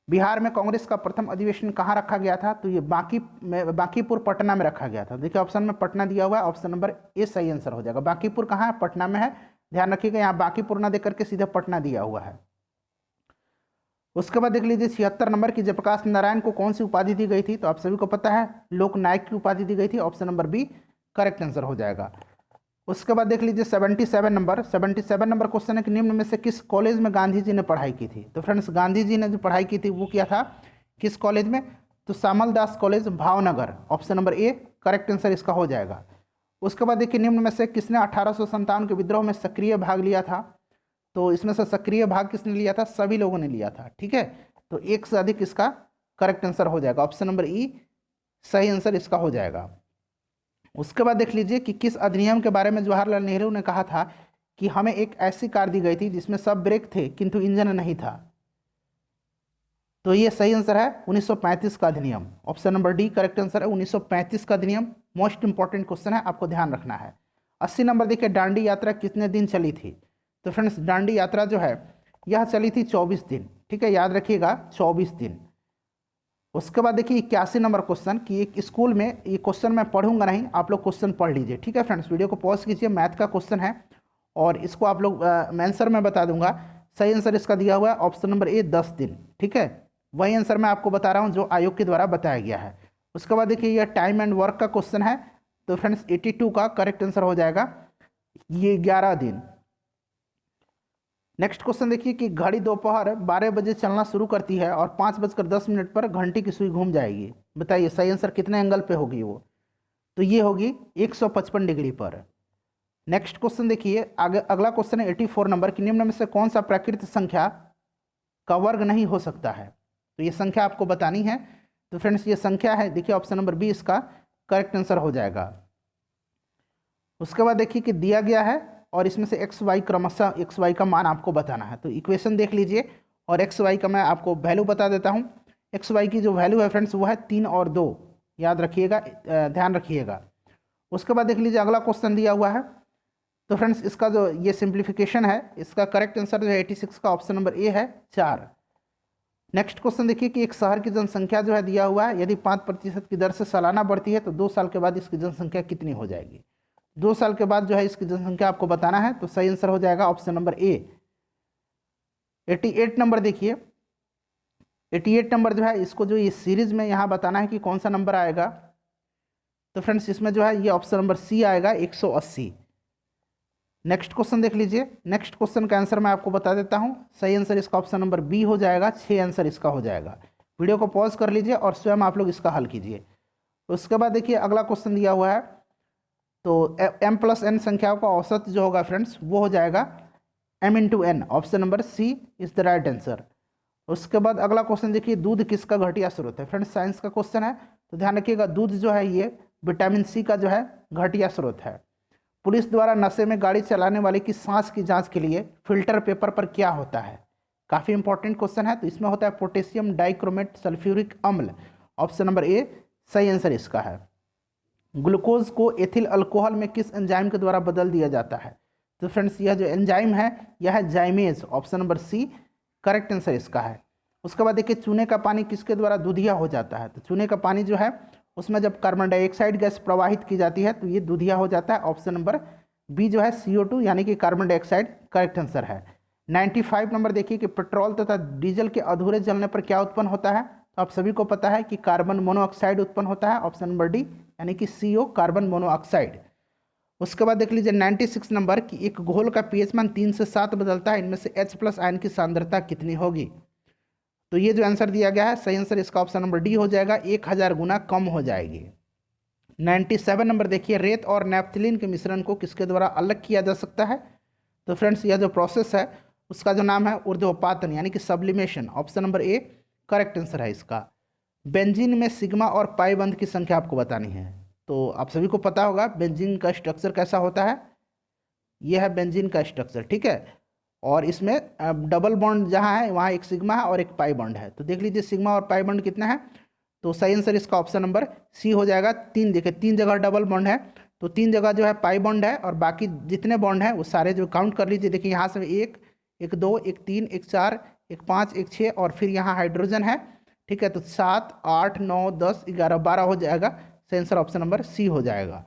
बिहार में कांग्रेस का प्रथम अधिवेशन कहाँ रखा गया था। तो ये बांकीपुर पटना में रखा गया था। देखिए ऑप्शन में पटना दिया हुआ है, ऑप्शन नंबर ए सही आंसर हो जाएगा। बांकीपुर कहाँ है, पटना में है, ध्यान रखिएगा, यहाँ बांकीपुर ना देकर के सीधे पटना दिया हुआ है। उसके बाद देख लीजिए 76 नंबर की जयप्रकाश नारायण को कौन सी उपाधि दी गई थी। तो आप सभी को पता है लोक नायक की उपाधि दी गई थी, option number B correct answer हो जाएगा। उसके बाद देख लीजिए 77 नंबर क्वेश्चन है कि निम्न में से किस कॉलेज में गांधी जी ने पढ़ाई की थी। तो फ्रेंड्स गांधी जी ने जो पढ़ाई की थी वो किया था किस कॉलेज में। तो Shyamal Das college Bhavnagar, option number A correct answer इसका हो जाएगा। उसके बाद देखिए निम्न में से किसने 1857 के विद्रोह में सक्रिय भाग लिया था। तो इसमें से सक्रिय भाग किसने लिया था, सभी लोगों ने लिया था। ठीक है, तो एक से अधिक इसका करेक्ट आंसर हो जाएगा, ऑप्शन नंबर ई सही आंसर इसका हो जाएगा। उसके बाद देख लीजिए कि किस अधिनियम के बारे में जवाहरलाल नेहरू ने कहा था कि हमें एक ऐसी कार दी गई थी जिसमें सब ब्रेक थे किंतु इंजन नहीं था। तो ये सही आंसर है 1935 का अधिनियम, option number D correct answer है 1935 का अधिनियम। मोस्ट इंपॉर्टेंट क्वेश्चन है, आपको ध्यान रखना है। 80 नंबर देखिए दांडी यात्रा कितने दिन चली थी। तो फ्रेंड्स दांडी यात्रा जो है यह चली थी 24 दिन। ठीक है, याद रखिएगा 24 दिन। उसके बाद देखिए 81 नंबर क्वेश्चन कि एक स्कूल में, ये क्वेश्चन मैं पढ़ूंगा नहीं, आप लोग क्वेश्चन पढ़ लीजिए। ठीक है फ्रेंड्स, वीडियो को पॉज कीजिए, मैथ का क्वेश्चन है और इसको आप लोग मैं आंसर में बता दूंगा। सही आंसर इसका दिया हुआ है ऑप्शन नंबर ए 10 दिन। ठीक है, वही आंसर मैं आपको बता रहा हूँ जो आयोग के द्वारा बताया गया है। उसके बाद देखिए यह टाइम एंड वर्क का क्वेश्चन है। तो फ्रेंड्स 82 का करेक्ट आंसर हो जाएगा ये 11 दिन। नेक्स्ट क्वेश्चन देखिए कि घड़ी दोपहर 12 बजे चलना शुरू करती है और 5:10 पर घंटी की सुई घूम जाएगी। बताइए सही आंसर कितने एंगल पे होगी वो। तो ये होगी 155 डिग्री पर। नेक्स्ट क्वेश्चन देखिए आगे, अगला क्वेश्चन है 84 नंबर कि निम्न में से कौन सा प्राकृत संख्या का वर्ग नहीं हो सकता है। तो ये संख्या आपको बतानी है। तो फ्रेंड्स ये संख्या है, देखिए ऑप्शन नंबर बी इसका करेक्ट आंसर हो जाएगा। उसके बाद देखिए कि दिया गया है और इसमें से एक्स वाई क्रमशः एक्स वाई का मान आपको बताना है। तो इक्वेशन देख लीजिए और एक्स वाई का मैं आपको वैल्यू बता देता हूँ। एक्स वाई की जो वैल्यू है फ्रेंड्स वो है 3 और 2, याद रखिएगा, ध्यान रखिएगा। उसके बाद देख लीजिए अगला क्वेश्चन दिया हुआ है। तो फ्रेंड्स इसका जो ये सिंप्लीफिकेशन है, इसका करेक्ट आंसर जो है 86 का ऑप्शन नंबर ए है 4। नेक्स्ट क्वेश्चन देखिए कि एक शहर की जनसंख्या जो है दिया हुआ है, यदि 5% की दर से सालाना बढ़ती है तो 2 साल के बाद इसकी जनसंख्या कितनी हो जाएगी। 2 साल के बाद जो है इसकी जनसंख्या आपको बताना है। तो सही आंसर हो जाएगा ऑप्शन नंबर ए 88 नंबर। देखिए 88 नंबर जो है इसको जो ये सीरीज में यहाँ बताना है कि कौन सा नंबर आएगा। तो फ्रेंड्स इसमें जो है ये ऑप्शन नंबर सी आएगा 180। नेक्स्ट क्वेश्चन देख लीजिए। नेक्स्ट क्वेश्चन का आंसर मैं आपको बता देता हूँ। सही आंसर इसका ऑप्शन नंबर बी हो जाएगा, 6 आंसर इसका हो जाएगा। वीडियो को पॉज कर लीजिए और स्वयं आप लोग इसका हल कीजिए। उसके बाद देखिए अगला क्वेश्चन दिया हुआ है। तो m+n संख्याओं का औसत जो होगा फ्रेंड्स वो हो जाएगा m × n, option number C is the right answer. उसके बाद अगला क्वेश्चन देखिए दूध किसका घटिया स्रोत है। फ्रेंड्स साइंस का क्वेश्चन है, तो ध्यान रखिएगा दूध जो है ये विटामिन सी का जो है घटिया स्रोत है। पुलिस द्वारा नशे में गाड़ी चलाने वाले की सांस की जांच के लिए फिल्टर पेपर पर क्या होता है। काफ़ी इंपॉर्टेंट क्वेश्चन है। तो इसमें होता है पोटेशियम डाइक्रोमेट सल्फ्यूरिक अम्ल, ऑप्शन नंबर ए सही आंसर इसका है। ग्लूकोज को एथिल अल्कोहल में किस एंजाइम के द्वारा बदल दिया जाता है। तो फ्रेंड्स यह जो एंजाइम है यह है zymase, option number C correct answer इसका है। उसके बाद देखिए चूने का पानी किसके द्वारा दूधिया हो जाता है। तो चूने का पानी जो है उसमें जब कार्बन डाइऑक्साइड गैस प्रवाहित की जाती है तो ये दूधिया हो जाता है, ऑप्शन नंबर बी जो है CO2 यानी कि कार्बन डाइऑक्साइड करेक्ट आंसर है। 95 नंबर देखिए कि पेट्रोल तथा डीजल के अधूरे जलने पर क्या उत्पन्न होता है। तो आप सभी को पता है कि कार्बन मोनोऑक्साइड उत्पन्न होता है, ऑप्शन नंबर डी यानी कि CO कार्बन मोनोऑक्साइड। उसके बाद देख लीजिए 96 नंबर कि एक घोल का पीएच मान 3 से 7 बदलता है, इनमें से H+ आयन की सांद्रता कितनी होगी। तो ये जो आंसर दिया गया है सही आंसर इसका ऑप्शन नंबर डी हो जाएगा, 1000 गुना कम हो जाएगी। 97 नंबर देखिए, रेत और नैप्थलीन के मिश्रण को किसके द्वारा अलग किया जा सकता है। तो फ्रेंड्स यह जो प्रोसेस है उसका जो नाम है ऊर्ध्वपातन यानी कि sublimation, option number A correct answer है इसका। बेंजीन में सिग्मा और पाई बंध की संख्या आपको बतानी है। तो आप सभी को पता होगा बेंजीन का स्ट्रक्चर कैसा होता है, यह है बेंजीन का स्ट्रक्चर, ठीक है। और इसमें डबल बॉन्ड जहाँ है वहाँ एक सिग्मा है और एक पाई बॉन्ड है। तो देख लीजिए सिग्मा और पाई बॉन्ड कितना है, तो सही आंसर इसका ऑप्शन नंबर सी हो जाएगा। 3 देखिए 3 जगह डबल बॉन्ड है, तो 3 जगह जो है पाई बॉन्ड है और बाकी जितने बॉन्ड है वो सारे जो काउंट कर लीजिए। देखिए यहाँ से 1, 1, 2, 1, 3, 1, 4, 1, 5, 1, 6 और फिर यहाँ हाइड्रोजन है, ठीक है। तो 7, 8, 9, 10, 11, 12 हो जाएगा, सही आंसर ऑप्शन नंबर सी हो जाएगा।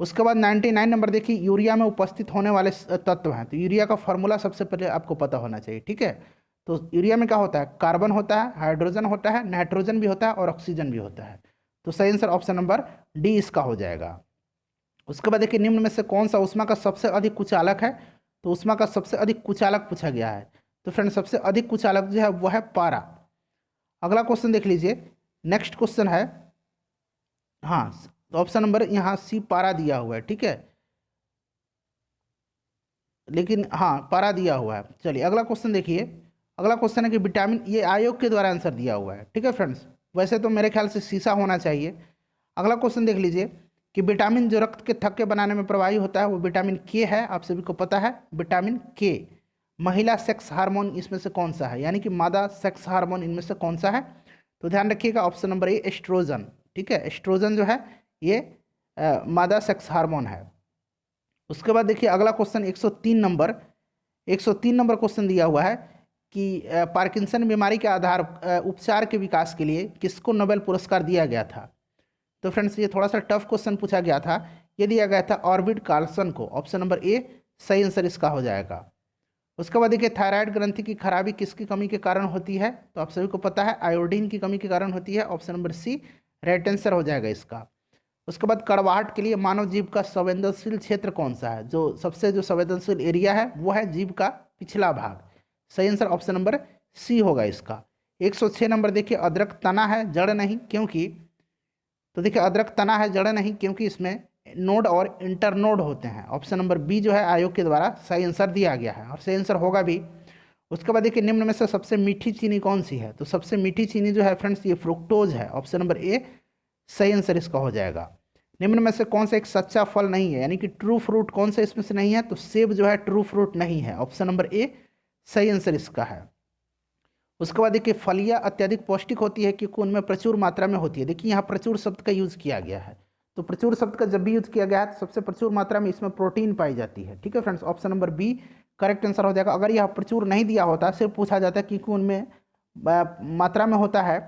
उसके बाद 99 नंबर देखिए, यूरिया में उपस्थित होने वाले तत्व हैं। तो यूरिया का फॉर्मूला सबसे पहले आपको पता होना चाहिए, ठीक है। तो यूरिया में क्या होता है, कार्बन होता है, हाइड्रोजन होता है, नाइट्रोजन भी होता है और ऑक्सीजन भी होता है। तो सही आंसर ऑप्शन नंबर डी इसका हो जाएगा। उसके बाद देखिए निम्न में से कौन सा ऊष्मा का सबसे अधिक कुचालक है। तो ऊष्मा का सबसे अधिक कुचालक पूछा गया है। तो फ्रेंड सबसे अधिक कुचालक जो है वह है पारा। अगला क्वेश्चन देख लीजिए, नेक्स्ट क्वेश्चन है, हाँ तो ऑप्शन नंबर यहाँ सी पारा दिया हुआ है, ठीक है। लेकिन हाँ पारा दिया हुआ है। चलिए अगला क्वेश्चन देखिए, अगला क्वेश्चन है कि विटामिन, ये आयोग के द्वारा आंसर दिया हुआ है, ठीक है फ्रेंड्स। वैसे तो मेरे ख्याल से शीशा होना चाहिए। अगला क्वेश्चन देख लीजिए कि विटामिन जो रक्त के थक्के बनाने में प्रभावी होता है वो विटामिन के है, आप सभी को पता है विटामिन के। महिला सेक्स हार्मोन इसमें से कौन सा है, यानी कि मादा सेक्स हार्मोन इनमें से कौन सा है। तो ध्यान रखिएगा ऑप्शन नंबर ए एस्ट्रोजन, ठीक है। एस्ट्रोजन जो है ये मादा सेक्स हार्मोन है। उसके बाद देखिए अगला क्वेश्चन 103 नंबर, 103 नंबर क्वेश्चन दिया हुआ है कि पार्किंसन बीमारी के आधार उपचार के विकास के लिए किसको नोबेल पुरस्कार दिया गया था। तो फ्रेंड्स ये थोड़ा सा टफ क्वेश्चन पूछा गया था, ये दिया गया था ऑर्बिट कार्लसन को, ऑप्शन नंबर ए सही आंसर इसका हो जाएगा। उसके बाद देखिए थायराइड ग्रंथि की खराबी किसकी कमी के कारण होती है। तो आप सभी को पता है आयोडीन की कमी के कारण होती है, option number C right answer हो जाएगा इसका। उसके बाद कड़वाहट के लिए मानव जीभ का संवेदनशील क्षेत्र कौन सा है। जो सबसे जो संवेदनशील एरिया है वो है जीभ का पिछला भाग, सही आंसर ऑप्शन नंबर सी होगा इसका। 106 नंबर देखिए, अदरक तना है जड़ नहीं क्योंकि। तो देखिए अदरक तना है जड़ नहीं क्योंकि इसमें नोड और इंटरनोड होते हैं, ऑप्शन नंबर बी जो है आयोग के द्वारा सही आंसर दिया गया है और सही आंसर होगा भी। उसके बाद देखिए निम्न में से सबसे मीठी चीनी कौन सी है। तो सबसे मीठी चीनी जो है फ्रेंड्स ये फ्रुक्टोज है, ऑप्शन नंबर ए सही आंसर इसका हो जाएगा। निम्न में से कौन सा एक सच्चा फल नहीं है, यानी कि ट्रू फ्रूट कौन सा इसमें से नहीं है। तो सेब जो है ट्रू फ्रूट नहीं है, ऑप्शन नंबर ए सही आंसर इसका है। उसके बाद देखिए फलियां अत्यधिक पौष्टिक होती है क्योंकि उनमें प्रचुर मात्रा में होती है। देखिए यहाँ प्रचुर शब्द का यूज किया गया है, तो प्रचुर शब्द का जब भी यूज किया गया है तो सबसे प्रचुर मात्रा में इसमें प्रोटीन पाई जाती है, ठीक है friends. Option number B correct answer हो जाएगा। अगर यह प्रचुर नहीं दिया होता, सिर्फ पूछा जाता है क्योंकि उनमें मात्रा में होता है,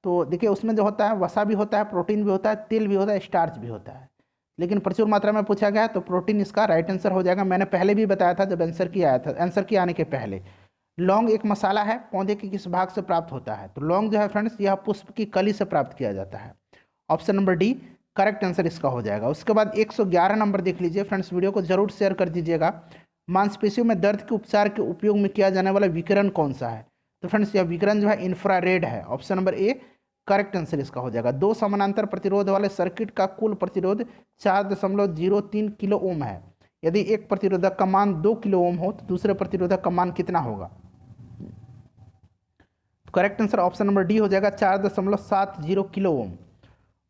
तो देखिए उसमें जो होता है वसा भी होता है, प्रोटीन भी होता है, तेल भी होता है, स्टार्च भी होता है। लेकिन प्रचुर मात्रा में पूछा गया तो प्रोटीन इसका राइट आंसर हो जाएगा। मैंने पहले भी बताया था जब आंसर की आया था, आंसर की आने के पहले। लौंग एक मसाला है, पौधे के किस भाग से प्राप्त होता है। तो लौंग जो है फ्रेंड्स यह पुष्प की कली से प्राप्त किया जाता है, option number D correct answer इसका हो जाएगा। उसके बाद 111 नंबर देख लीजिए फ्रेंड्स, वीडियो को जरूर शेयर कर दीजिएगा। मांसपेशियों में दर्द के उपचार के उपयोग में किया जाने वाला विकिरण कौन सा है। तो फ्रेंड्स यह विकिरण जो है इंफ्रारेड है, option number A correct answer इसका हो जाएगा। 2 समानांतर प्रतिरोध वाले सर्किट का कुल प्रतिरोध 4.03 किलो ओम है। यदि एक प्रतिरोधक का मान 2 किलो ओम हो तो दूसरे प्रतिरोधक का मान कितना होगा। Correct answer option number D हो जाएगा, 4.70 किलो ओम।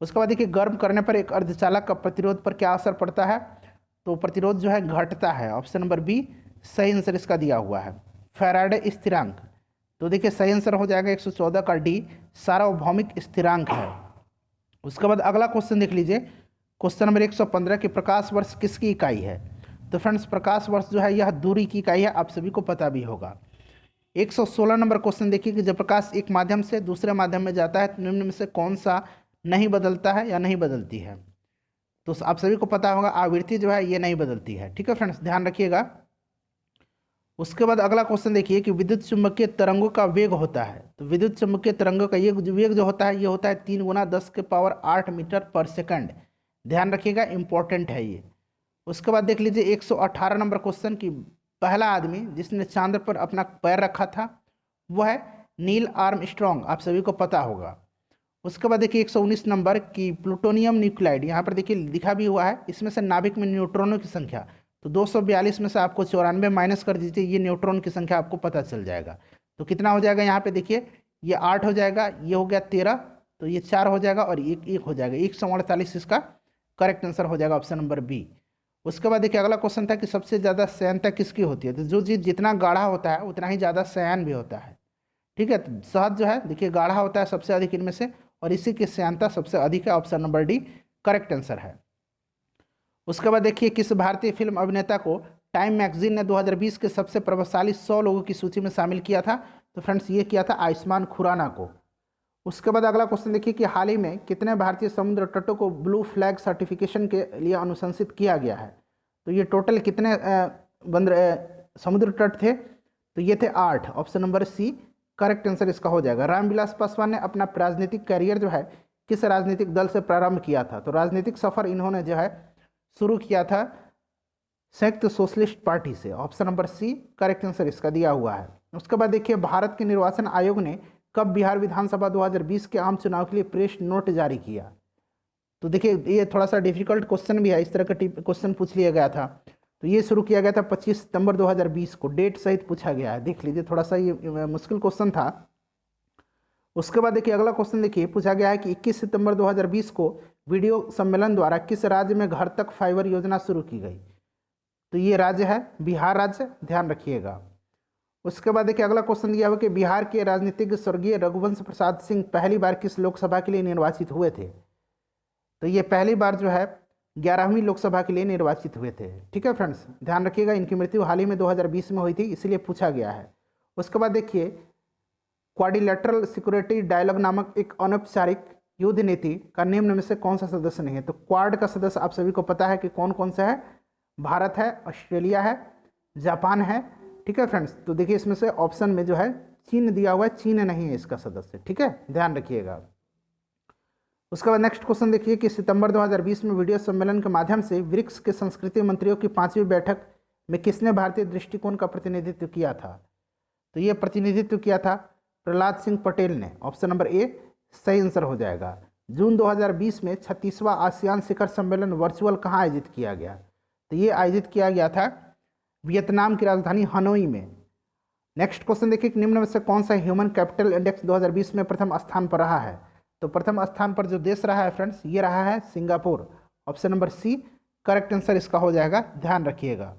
उसके बाद देखिए गर्म करने पर एक अर्धचालक का प्रतिरोध पर क्या असर पड़ता है। तो प्रतिरोध जो है घटता है, ऑप्शन नंबर बी सही आंसर इसका दिया हुआ है। फैराडे स्थिरांक, तो देखिए सही आंसर हो जाएगा 114 का डी सार्वभौमिक स्थिरांक है। उसके बाद अगला क्वेश्चन देख लीजिए, क्वेश्चन नंबर 115 की प्रकाश वर्ष किसकी इकाई है। तो फ्रेंड्स प्रकाश वर्ष जो है यह दूरी की इकाई है, आप सभी को पता भी होगा। 116 नंबर क्वेश्चन देखिए कि जब प्रकाश एक माध्यम से दूसरे माध्यम में जाता है तो निम्न में से कौन सा नहीं बदलता है या नहीं बदलती है। तो आप सभी को पता होगा आवृत्ति जो है ये नहीं बदलती है, ठीक है फ्रेंड्स ध्यान रखिएगा। उसके बाद अगला क्वेश्चन देखिए कि विद्युत चुम्बकीय तरंगों का वेग होता है। तो विद्युत चुम्बकीय तरंगों का ये वेग जो होता है ये होता है 3 × 10⁸ मीटर पर सेकंड। ध्यान रखिएगा इंपॉर्टेंट है ये। उसके बाद देख लीजिए 118 नंबर क्वेश्चन की पहला आदमी जिसने चांद पर अपना पैर रखा था वह है नील आर्मस्ट्रॉन्ग, आप सभी को पता होगा। उसके बाद देखिए 119 नंबर की प्लूटोनियम न्यूक्लाइड, यहाँ पर देखिए लिखा भी हुआ है, इसमें से नाभिक में न्यूट्रॉनों की संख्या, तो 242 में से आपको 94 माइनस कर दीजिए, ये न्यूट्रॉन की संख्या आपको पता चल जाएगा। तो कितना हो जाएगा यहाँ पे देखिए, ये 8 हो जाएगा, ये हो गया 13, तो ये 4 हो जाएगा और एक हो जाएगा, 148 इसका करेक्ट आंसर हो जाएगा, ऑप्शन नंबर बी। उसके बाद देखिए अगला क्वेश्चन था कि सबसे ज़्यादा श्यानता किसकी होती है, तो जो चीज़ जितना गाढ़ा होता है उतना ही ज़्यादा श्यान भी होता है। ठीक है, तो शहद जो है देखिए गाढ़ा होता है सबसे अधिक इनमें से, और इसी की श्यानता सबसे अधिक है, option number D correct answer है। उसके बाद देखिए किस भारतीय फिल्म अभिनेता को टाइम मैगजीन ने 2020 के सबसे प्रभावशाली 100 लोगों की सूची में शामिल किया था, तो फ्रेंड्स ये किया था आयुष्मान खुराना को। उसके बाद अगला क्वेश्चन देखिए कि हाल ही में कितने भारतीय समुद्र तटों को ब्लू फ्लैग सर्टिफिकेशन के लिए अनुशंसित किया गया है, तो ये टोटल कितने समुद्र तट थे, तो ये थे 8, option number C correct answer इसका हो जाएगा। रामविलास पासवान ने अपना राजनीतिक करियर जो है किस राजनीतिक दल से प्रारंभ किया था, तो राजनीतिक सफर इन्होंने जो है शुरू किया था संयुक्त सोशलिस्ट पार्टी से, option number C correct answer इसका दिया हुआ है। उसके बाद देखिए भारत के निर्वाचन आयोग ने कब बिहार विधानसभा 2020 के आम चुनाव के लिए प्रेस नोट जारी किया, तो देखिए ये थोड़ा सा डिफिकल्ट क्वेश्चन भी है, इस तरह का क्वेश्चन पूछ लिया गया था। तो ये शुरू किया गया था 25 सितंबर 2020 को, डेट सहित पूछा गया है, देख लीजिए थोड़ा सा ये मुश्किल क्वेश्चन था। उसके बाद देखिए अगला क्वेश्चन देखिए पूछा गया है कि 21 सितंबर 2020 को वीडियो सम्मेलन द्वारा किस राज्य में घर तक फाइबर योजना शुरू की गई, तो ये राज्य है बिहार राज्य, ध्यान रखिएगा। उसके बाद देखिए अगला क्वेश्चन दिया हुआ कि बिहार के राजनीतिज्ञ स्वर्गीय रघुवंश प्रसाद सिंह पहली बार किस लोकसभा के लिए निर्वाचित हुए थे, तो ये पहली बार जो है 11वीं लोकसभा के लिए निर्वाचित हुए थे। ठीक है फ्रेंड्स, ध्यान रखिएगा, इनकी मृत्यु हाल ही में 2020 में हुई थी, इसलिए पूछा गया है। उसके बाद देखिए क्वाड्रिलेटरल सिक्योरिटी डायलॉग नामक एक अनौपचारिक युद्ध नीति का निम्न में से कौन सा सदस्य नहीं है, तो क्वाड का सदस्य आप सभी को पता है कि कौन कौन सा है, भारत है, ऑस्ट्रेलिया है, जापान है। ठीक है फ्रेंड्स, तो देखिए इसमें से ऑप्शन में जो है चीन दिया हुआ है, चीन नहीं है इसका सदस्य। ठीक है, ध्यान रखिएगा। उसके बाद नेक्स्ट क्वेश्चन देखिए कि सितंबर 2020 में वीडियो सम्मेलन के माध्यम से ब्रिक्स के संस्कृति मंत्रियों की 5वीं बैठक में किसने भारतीय दृष्टिकोण का प्रतिनिधित्व किया था, तो ये प्रतिनिधित्व किया था प्रहलाद सिंह पटेल ने, ऑप्शन नंबर ए सही आंसर हो जाएगा। जून 2020 में 36वां आसियान शिखर सम्मेलन वर्चुअल कहाँ आयोजित किया गया, तो ये आयोजित किया गया था वियतनाम की राजधानी हनोई में। नेक्स्ट क्वेश्चन देखिए कि निम्न में से कौन सा ह्यूमन कैपिटल इंडेक्स 2020 में प्रथम स्थान पर रहा है, तो प्रथम स्थान पर जो देश रहा है फ्रेंड्स ये रहा है Singapore, option number C correct answer इसका हो जाएगा, ध्यान रखिएगा।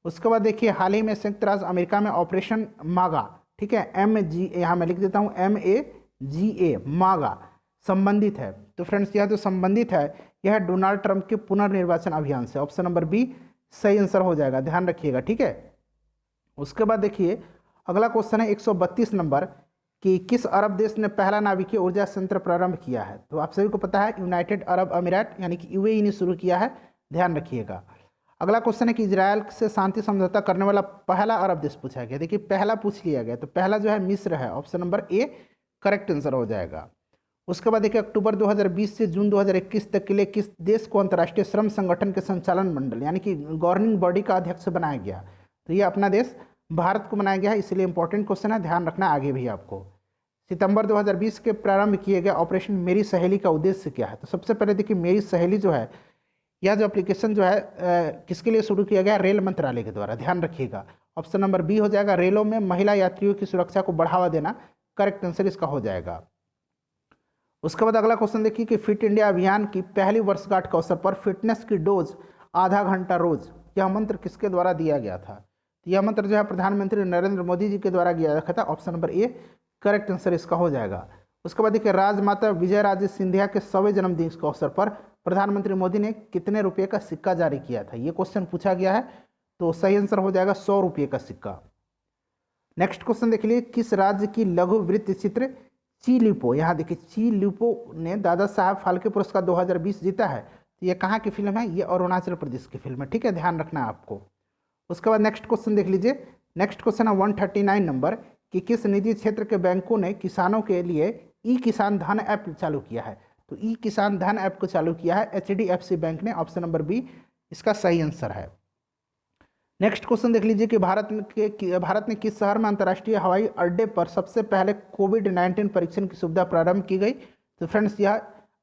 उसके बाद देखिए हाल ही में संयुक्त राज्य अमेरिका में ऑपरेशन मागा, ठीक है MG, यहाँ मैं लिख देता हूँ MAGA, मागा संबंधित है, तो फ्रेंड्स यह जो संबंधित है यह डोनाल्ड ट्रंप के पुनर्निर्वाचन अभियान से, ऑप्शन नंबर बी सही आंसर हो जाएगा, ध्यान रखिएगा। ठीक है, उसके बाद देखिए अगला क्वेश्चन है 132 नंबर कि किस अरब देश ने पहला नाभिकीय ऊर्जा संयंत्र प्रारंभ किया है, तो आप सभी को पता है यूनाइटेड अरब अमीरात यानी कि UAE ने शुरू किया है, ध्यान रखिएगा। अगला क्वेश्चन है कि इजराइल से शांति समझौता करने वाला पहला अरब देश पूछा गया, देखिए पहला पूछ लिया गया, तो पहला जो है मिस्र है, option number A correct answer हो जाएगा। उसके बाद देखिए अक्टूबर 2020 से जून 2021 तक के लिए किस देश को अंतर्राष्ट्रीय श्रम संगठन के संचालन मंडल यानी कि गवर्निंग बॉडी का अध्यक्ष बनाया गया, तो ये अपना देश भारत को बनाया गया है, इसलिए इंपॉर्टेंट क्वेश्चन है, ध्यान रखना आगे भी आपको। सितंबर 2020 के प्रारंभ किए गए ऑपरेशन मेरी सहेली का उद्देश्य क्या है, तो सबसे पहले देखिए मेरी सहेली जो है यह जो एप्लीकेशन जो है किसके लिए शुरू किया गया, रेल मंत्रालय के द्वारा, ध्यान रखिएगा। ऑप्शन नंबर बी हो जाएगा, रेलों में महिला यात्रियों की सुरक्षा को बढ़ावा देना, करेक्ट आंसर इसका हो जाएगा। उसके बाद अगला क्वेश्चन देखिए कि फिट इंडिया अभियान की पहली वर्षगांठ के अवसर पर फिटनेस की डोज आधा घंटा रोज, यह मंत्र किसके द्वारा दिया गया था, तो यह मंत्र जो है प्रधानमंत्री नरेंद्र मोदी जी के द्वारा दिया गया था, option number A correct answer इसका हो जाएगा। उसके बाद देखिए राजमाता विजयराजे सिंधिया के 100वें जन्मदिन के अवसर पर प्रधानमंत्री मोदी ने कितने रुपये का सिक्का जारी किया था, ये क्वेश्चन पूछा गया है, तो सही आंसर हो जाएगा 100 रुपये का सिक्का। नेक्स्ट क्वेश्चन देख लीजिए किस राज्य की लघु वृत्त चित्र ची लिपो, यहाँ देखिए ची लिपो ने दादा साहब फाल्के पुरस्कार 2020 जीता है, तो ये कहाँ की फिल्म है, ये अरुणाचल प्रदेश की फिल्म है। ठीक है, ध्यान रखना है आपको। उसके बाद नेक्स्ट क्वेश्चन देख लीजिए, नेक्स्ट क्वेश्चन है 139 नंबर कि किस निजी क्षेत्र के बैंकों ने किसानों के लिए ई किसान धन ऐप चालू किया है, तो ई किसान धन ऐप को चालू किया है HDFC बैंक ने, ऑप्शन नंबर बी इसका सही आंसर है। नेक्स्ट क्वेश्चन देख लीजिए कि भारत ने किस शहर में अंतर्राष्ट्रीय हवाई अड्डे पर सबसे पहले कोविड-19 परीक्षण की सुविधा प्रारंभ की गई। तो फ्रेंड्स यह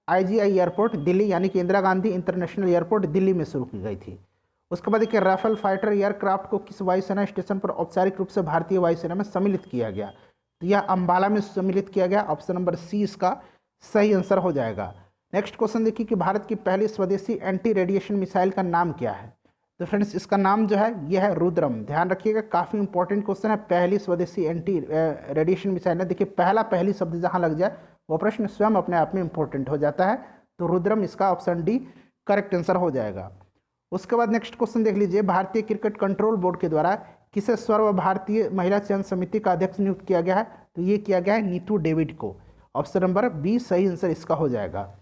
IGI एयरपोर्ट दिल्ली यानी कि इंदिरा गांधी इंटरनेशनल एयरपोर्ट दिल्ली में शुरू की गई थी। उसके बाद देखिए राफेल फाइटर एयरक्राफ्ट को किस वायुसेना स्टेशन पर औपचारिक रूप से भारतीय वायुसेना में सम्मिलित किया गया। तो यह अंबाला में सम्मिलित किया गया। ऑप्शन नंबर सी इसका सही आंसर हो जाएगा। नेक्स्ट क्वेश्चन देखिए कि भारत की पहली स्वदेशी एंटी रेडिएशन मिसाइल का नाम क्या है। तो फ्रेंड्स इसका नाम जो है यह है रुद्रम। ध्यान रखिएगा, काफ़ी इंपॉर्टेंट क्वेश्चन है। पहली स्वदेशी एंटी रेडिएशन मिसाइल है। देखिए पहली शब्द जहाँ लग जाए वो प्रश्न स्वयं अपने आप में इंपॉर्टेंट हो जाता है। तो रुद्रम इसका ऑप्शन डी करेक्ट आंसर हो जाएगा। उसके बाद नेक्स्ट क्वेश्चन देख लीजिए, भारतीय क्रिकेट कंट्रोल बोर्ड के द्वारा किसे सर्व भारतीय महिला चयन समिति का अध्यक्ष नियुक्त किया गया है। तो ये किया गया है नीतू डेविड को। ऑप्शन नंबर बी सही आंसर इसका हो जाएगा।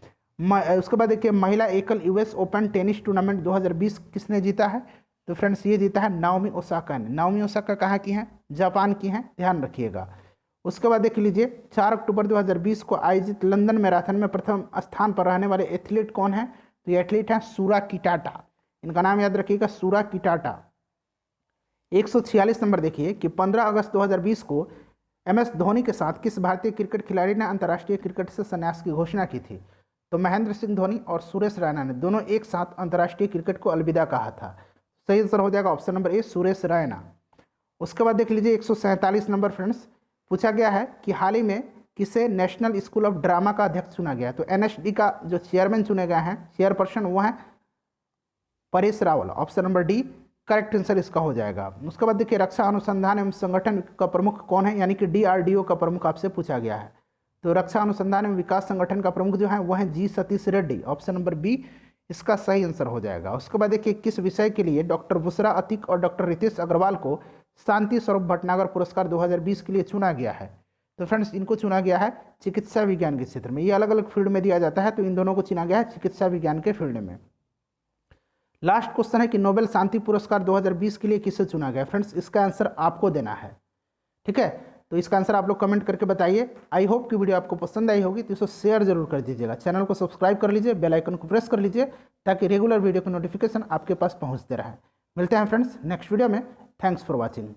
उसके बाद देखिए महिला एकल US ओपन टेनिस टूर्नामेंट 2020 किसने जीता है। तो फ्रेंड्स ये जीता है नाओमी ओसाका ने। नाओमी ओसाका कहाँ की हैं, जापान की हैं, ध्यान रखिएगा। उसके बाद देख लीजिए 4 अक्टूबर 2020 को आयोजित लंदन मैराथन में प्रथम स्थान पर रहने वाले एथलीट कौन है। तो ये एथलीट हैं सूरा किटाटा। इनका नाम याद रखिएगा, सूरा किटाटा। 146 नंबर देखिए कि 15 अगस्त 2020 को MS धोनी के साथ किस भारतीय क्रिकेट खिलाड़ी ने अंतर्राष्ट्रीय क्रिकेट से संन्यास की घोषणा की थी। तो महेंद्र सिंह धोनी और सुरेश रैना ने दोनों एक साथ अंतर्राष्ट्रीय क्रिकेट को अलविदा कहा था। सही आंसर हो जाएगा ऑप्शन नंबर ए सुरेश रैना। उसके बाद देख लीजिए 147 नंबर फ्रेंड्स पूछा गया है कि हाल ही में किसे नेशनल स्कूल ऑफ ड्रामा का अध्यक्ष चुना गया। तो NSD का जो चेयरमैन चुने गए हैं, चेयरपर्सन, वो हैं Paresh Rawal. Option number D correct answer इसका हो जाएगा। उसके बाद देखिए रक्षा अनुसंधान एवं संगठन का प्रमुख कौन है, यानी कि DRDO का प्रमुख आपसे पूछा गया है। तो रक्षा अनुसंधान एवं विकास संगठन का प्रमुख जो है वह है G Satish Reddy. Option number B इसका सही आंसर हो जाएगा। उसके बाद देखिए किस विषय के लिए डॉक्टर बुशरा अतीक और डॉक्टर रितेश अग्रवाल को शांति स्वरूप भटनागर पुरस्कार 2020 के लिए चुना गया है। तो फ्रेंड्स इनको चुना गया है चिकित्सा विज्ञान के क्षेत्र में। ये अलग अलग फील्ड में दिया जाता है, तो इन दोनों को चुना गया है चिकित्सा विज्ञान के फील्ड में। लास्ट क्वेश्चन है कि नोबेल शांति पुरस्कार 2020 के लिए किसे चुना गया। फ्रेंड्स इसका आंसर आपको देना है, ठीक है। तो इसका आंसर आप लोग कमेंट करके बताइए। आई होप कि वीडियो आपको पसंद आई होगी, तो इसको शेयर जरूर कर दीजिएगा। चैनल को सब्सक्राइब कर लीजिए, बेल आइकन को प्रेस कर लीजिए ताकि रेगुलर वीडियो की नोटिफिकेशन आपके पास पहुंचते रहे। मिलते हैं फ्रेंड्स नेक्स्ट वीडियो में। Thanks for watching.